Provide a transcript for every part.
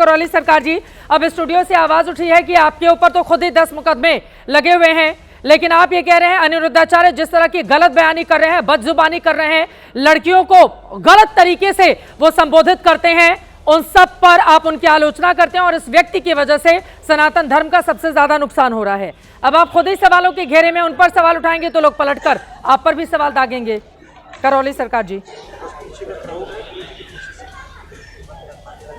करौली सरकार जी, अब स्टूडियो से आवाज उठी है कि आपके ऊपर तो खुद ही 10 मुकदमे लगे हुए हैं, लेकिन आप ये कह रहे हैं अनिरुद्धाचार्य जिस तरह की गलत बयानी कर रहे हैं, बदजुबानी कर रहे हैं, लड़कियों को गलत तरीके से वो संबोधित करते हैं, उन सब पर आप उनकी आलोचना करते हैं और इस व्यक्ति की वजह से सनातन धर्म का सबसे ज्यादा नुकसान हो रहा है। अब आप खुद ही सवालों के घेरे में उन पर सवाल उठाएंगे तो लोग पलटकर आप पर भी सवाल दागेंगे। करौली सरकार जी,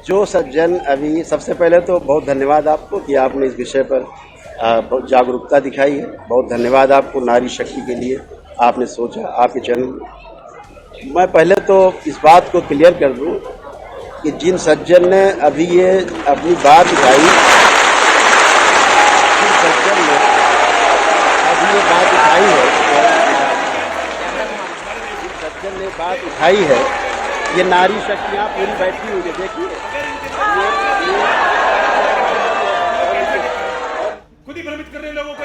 जो सज्जन अभी, सबसे पहले तो बहुत धन्यवाद आपको कि आपने इस विषय पर बहुत जागरूकता दिखाई है। बहुत धन्यवाद आपको, नारी शक्ति के लिए आपने सोचा, आपके चैनल। मैं पहले तो इस बात को क्लियर कर दूं कि जिन सज्जन ने अभी ये अपनी बात उठाई, जिन सज्जन ने अभी ये बात उठाई है, जिन सज्जन ने बात उठाई है, ये नारी शक्तियाँ पूरी बैठी हुई है। देखिए खुद ही भ्रमित कर रहे हैं लोगों को।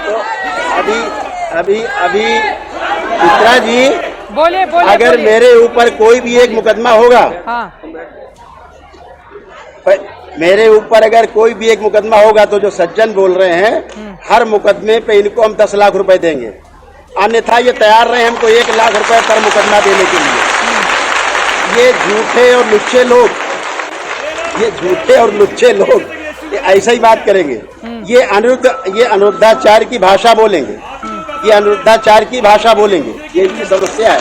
तो अभी चित्रा जी, बोलिए अगर मेरे ऊपर कोई भी एक मुकदमा होगा, हाँ, मेरे ऊपर अगर कोई भी एक मुकदमा होगा तो जो सज्जन बोल रहे हैं, हर मुकदमे पे इनको हम 10 लाख रुपए देंगे, अन्यथा ये तैयार रहे हमको 1 लाख रुपए पर मुकदमा देने के लिए। ये झूठे और लुच्चे लोग, ये झूठे और लुच्चे लोग ये ऐसा ही बात करेंगे। ये अनिरुद्धाचार्य की भाषा बोलेंगे, ये अनिरुद्धाचार्य की भाषा बोलेंगे, ये इनकी समस्या है।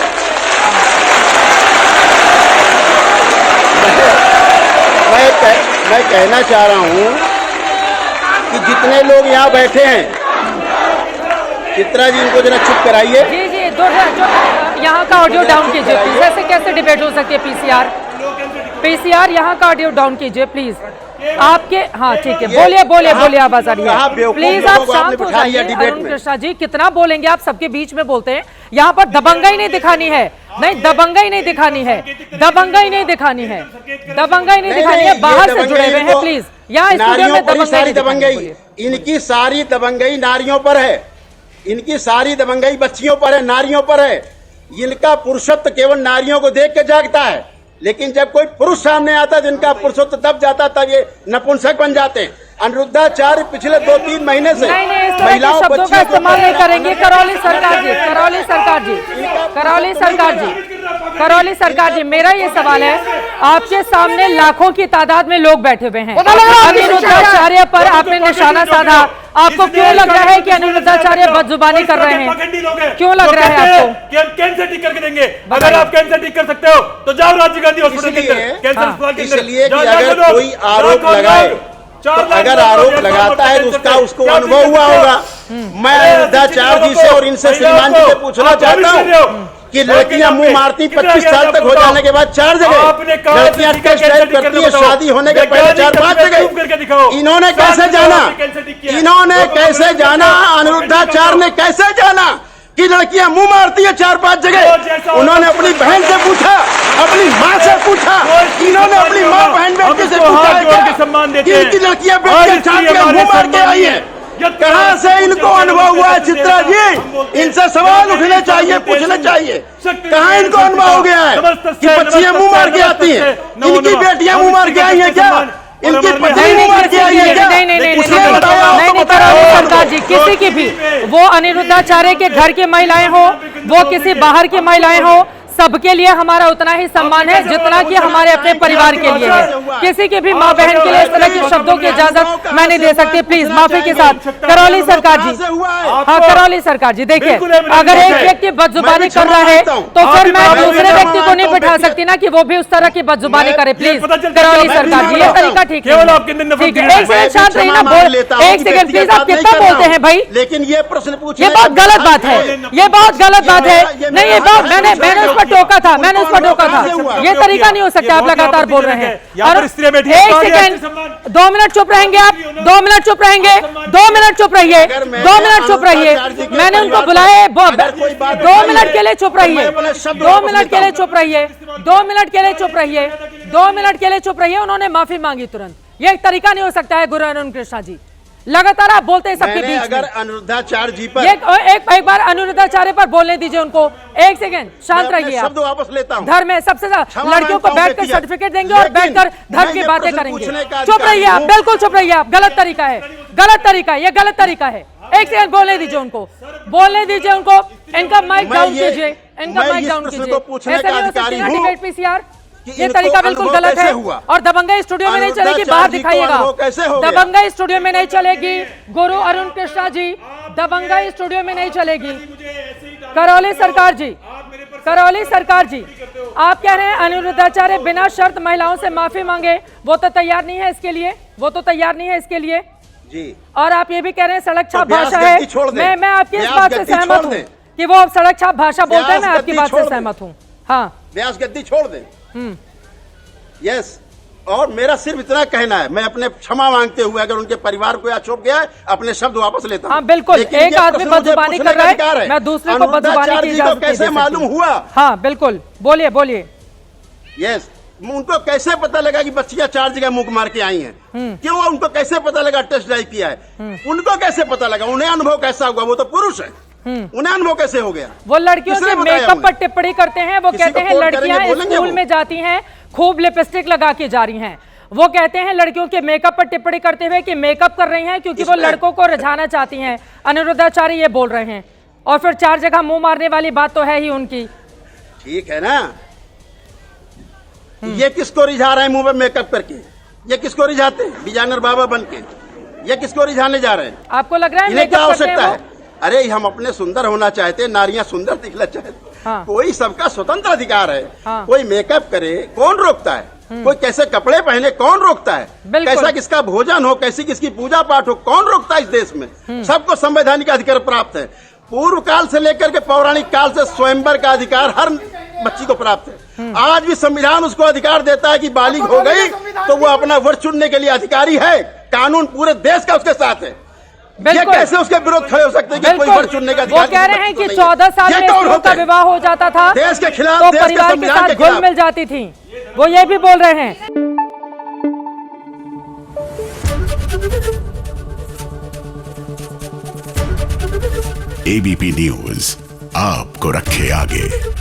मैं कहना चाह रहा हूं कि जितने लोग यहाँ बैठे हैं, चित्रा जी इनको जरा चुप कराइए। जी जी, जो यहाँ का ऑडियो डाउन कीजिए प्लीज। ऐसे कैसे डिबेट हो सकती है? पीसीआर यहाँ का ऑडियो डाउन कीजिए प्लीज। आपके, हाँ ठीक है, बोलिए, आवाज आ रही है, प्लीज आप शांत हो जाइए। अरुण कृष्णा जी, कितना बोलेंगे आप? सबके बीच में बोलते हैं। यहाँ पर दबंगाई नहीं दिखानी है, नहीं दबंगाई नहीं दिखानी है, दबंगाई नहीं दिखानी है, दबंगाई नहीं दिखानी है। बाहर से जुड़े हुए हैं प्लीज, यहाँ स्टूडियो में दबंगाई, इनकी सारी दबंगाई नारियों पर है, इनकी सारी दबंगाई बच्चियों पर है, नारियों पर है। इनका पुरुषत्व केवल नारियों को देख के जागता है, लेकिन जब कोई पुरुष सामने आता है तो इनका पुरुषत्व तब जाता, तब ये नपुंसक बन जाते हैं। अनिरुद्धाचार्य पिछले 2-3 महीने से महिलाओं शब्दों का इस्तेमाल नहीं करेंगे। करौली सरकार जी, मेरा ये सवाल है, आपके सामने लाखों की तादाद में लोग बैठे हुए हैं, अनिरुद्धाचार्य पर आपने निशाना साधा। आपको क्यों लग रहा है कि अनिरुद्धाचार्य बदजुबानी कर रहे हैं? क्यों लग रहा है आपको कि हम कैंसर ठीक करके देंगे? अगर आप कैंसर ठीक कर सकते हो तो जाओ राजीव गांधी हॉस्पिटल के अंदर, कैंसर अस्पताल के अंदर। इसलिए कि अगर कोई आरोप लगाए, तो अगर आरोप लगाता है तो उसको अनुभव हुआ होगा। मैं अनिरुद्धाचार्य जी से और इनसे श्रीमान जी से पूछना चाहता हूँ कि लड़कियां मुंह मारती 25 साल तक हो जाने के बाद 4 जगह, लड़कियां टेस्ट ड्राइव करती है शादी होने के पहले 4-5 जगह। इन्होंने कैसे जाना, अनिरुद्धाचार्य ने कैसे जाना कि लड़कियां मुंह मारती है 4-5 जगह? उन्होंने अपनी बहन से पूछा, अपनी माँ से पूछा, इन्होंने अपनी माँ बहन बेटी से पूछा कि इनकी लड़कियां मुंह मार के आई है? कहाँ से इनको अनुभव हुआ है? चित्रा जी, इनसे सवाल उठने चाहिए, पूछने चाहिए। कहाँ इनको अनुभव हो गया है कि बच्चियां मुंह मार के आती हैं? इनकी बेटियां मुंह मार के आई हैं क्या? इनकी पत्नी मुंह मार के आई है क्या? नहीं, सरकार जी, किसी की भी, वो अनिरुद्धाचार्य के घर की महिलाएं हो, वो किसी बाहर की महिलाएं हो, सबके लिए हमारा उतना ही सम्मान है जितना कि हमारे अपने परिवार के लिए है। किसी की भी माँ बहन के लिए इस तरह के शब्दों की इजाजत मैं नहीं दे सकती। प्लीज माफी के साथ। करौली सरकार जी, हाँ करौली सरकार जी, देखिए, अगर एक व्यक्ति बदजुबानी कर रहा है तो फिर मैं दूसरे व्यक्ति को नहीं बैठा सकती ना कि वो भी उस तरह की बदजुबानी करे। प्लीज करौली सरकार जी, ये तरीका ठीक है। एक सेकंड शांत रही ना, एक सेकंड प्लीज। आप कितना बोलते हैं भाई? लेकिन ये प्रश्न पूछे, ये बहुत गलत बात है, ये बहुत गलत बात है। नहीं, ये बात मैंने उस पर टोका था, ये तरीका नहीं हो सकता। आप लगातार बोल रहे हैं। और एक सेकंड, 2 मिनट चुप रहेंगे आप? 2 मिनट चुप रहेंगे? 2 मिनट चुप रहिए, 2 मिनट चुप रहिए। मैंने उनको बुलाया, 2 मिनट के लिए चुप रहिए, 2 मिनट के लिए चुप रहिए, 2 मिनट के लिए चुप रहिए, 2 मिनट के लिए चुप रहिए। उन्होंने माफी मांगी तुरंत। ये एक तरीका नहीं हो सकता है गुरु अरुण कृष्णा जी, लगातार आप बोलते हैं सबके मैंने बीच अगर में। अनिरुद्धाचार्य जी पर एक बार अनिरुद्धाचार्य पर बोलने दीजिए उनको। एक सेकंड शांत मैं अपने रहिए आप। शब्द वापस लेता हूं। धर्म है सबसे ज्यादा, क्षमा लड़कियों को मांगता हूं बैठकर व्यक्तिगत। सर्टिफिकेट देंगे और लेकिन बैठकर धर्म मैं की ये बातें प्रश्न करेंगे। पूछने का चुप रहिए आप, अधिकारी बिल्कुल चुप रहिए आप। गलत तरीका है, गलत तरीका है, ये गलत तरीका है। एक सेकंड बोलने दीजिए उनको, बोलने दीजिए उनको। इनका माइक मैं डाउन ये- कीजिए, इनका मैं माइक इस डाउन प्रश्न कीजिए। को पूछने ऐसा का नहीं हो अधिकारी सकती ना हूं डिबेट पीसीआर। कि ये इनको तरीका बिल्कुल अनुभव गलत कैसे है हुआ? और दबंगई स्टूडियो में नहीं चलेगी, बाहर अनिरुद्धाचार्य जी को दिखाइएगा। अनुभव कैसे हो गया? दबंगई स्टूडियो में नहीं चलेगी। गुरु अरुण कृष्णा जी, दबंगई स्टूडियो में नहीं चलेगी। करौली सरकार जी, करौली सरकार जी, आप कह रहे हैं अनिरुद्धाचार्य बिना शर्त महिलाओं से माफी मांगे, वो तो तैयार नहीं है इसके लिए, वो तो तैयार नहीं है इसके लिए। जी, और आप ये भी कह रहे हैं सड़क छाप तो ब्यास भाषा है। गद्दी छोड़ दें। मैं आपकी इस ब्यास बात से गद्दी सहमत छोड़ हूँ दें। कि वो सड़क छाप भाषा बोलते हैं, मैं ब्यास आपकी गद्दी बात से छोड़ दें। सहमत हूँ। हाँ, व्यास गद्दी छोड़ दें। यस, और मेरा सिर्फ इतना कहना है, मैं अपने क्षमा मांगते हुए अगर उनके परिवार को या चुप गया है, अपने शब्द वापस लेता हूं। हाँ, बिल्कुल। लेकिन एक ये आदमी प्रश्न मुझे बदजुबानी पूछने कर रहा का अधिकार है, मैं दूसरे को बदजुबानी की अनिरुद्धाचार्य जी इजाजत को नहीं कैसे दे मालूम सकती। हुआ? हाँ बिल्कुल, बोलिए बोलिए। यस, उनको कैसे पता लगा कि बच्चियां 4 जगह मुंह मार के आई हैं? क्यों? उनको कैसे पता लगा टेस्ट ड्राइव किया है? उनको कैसे पता लगा? उन्हें अनुभव कैसा हुआ? वो तो पुरुष है, उन्हें अनुभव कैसे हो गया? वो लड़कियों किसने से बताया मेकअप पर उन्हें? टिप्पणी करते हैं। वो किसी कहते को हैं फोन लड़कियां करेंगे, बोलेंगे स्कूल वो? में जाती हैं, खूब लिपस्टिक लगा के जा रही हैं। वो कहते हैं लड़कियों के मेकअप पर टिप्पणी करते हुए कि मेकअप कर रही हैं क्योंकि वो किसने? लड़कों को रिझाना चाहती हैं। अनिरुद्धाचार्य ये बोल रहे हैं, और फिर 4 जगह मुंह मारने वाली बात तो है ही उनकी। ठीक है ना? ये किसको रिझा रहे हैं मुंह पे मेकअप करके? ये किसको रिझाते हैं डिजाइनर बाबा बन के? ये किसको रिझाने जा रहे हैं? आपको लग रहा है इन्हें क्या मेकअप करते हैं आवश्यकता वो? है? अरे हम अपने सुंदर होना चाहते हैं, नारियां सुंदर दिखना चाहते हैं। हाँ। कोई सबका स्वतंत्र अधिकार है। हाँ। कोई मेकअप करे, कौन रोकता है? कोई कैसे कपड़े पहने, कौन रोकता है? बिल्कुल। कैसा किसका भोजन हो, कैसी किसकी पूजा पाठ हो, कौन रोकता है इस देश में? सबको संवैधानिक अधिकार प्राप्त है। पूर्व काल से लेकर के पौराणिक काल से स्वयंवर का अधिकार हर बच्ची को प्राप्त है। आज भी संविधान उसको अधिकार देता है कि बालिग हो गई तो वो अपना वर चुनने के लिए अधिकारी है। कानून पूरे देश का उसके साथ है। ये बिल्कुल। कैसे उसके विरोध खड़े हो सकते हैं कि कोई वर चुनने का वो अधिकार कह किसी रहे हैं बच्ची कि को नहीं है? 14 साल ये में कौन स्त्रियों होते का हैं? विवाह हो जाता था, देश के खिलाफ, तो देश के परिवार के संविधान साथ के घुल खिलाफ। मिल जाती थी। वो ये भी बोल रहे हैं। एबीपी न्यूज आपको रखे आगे।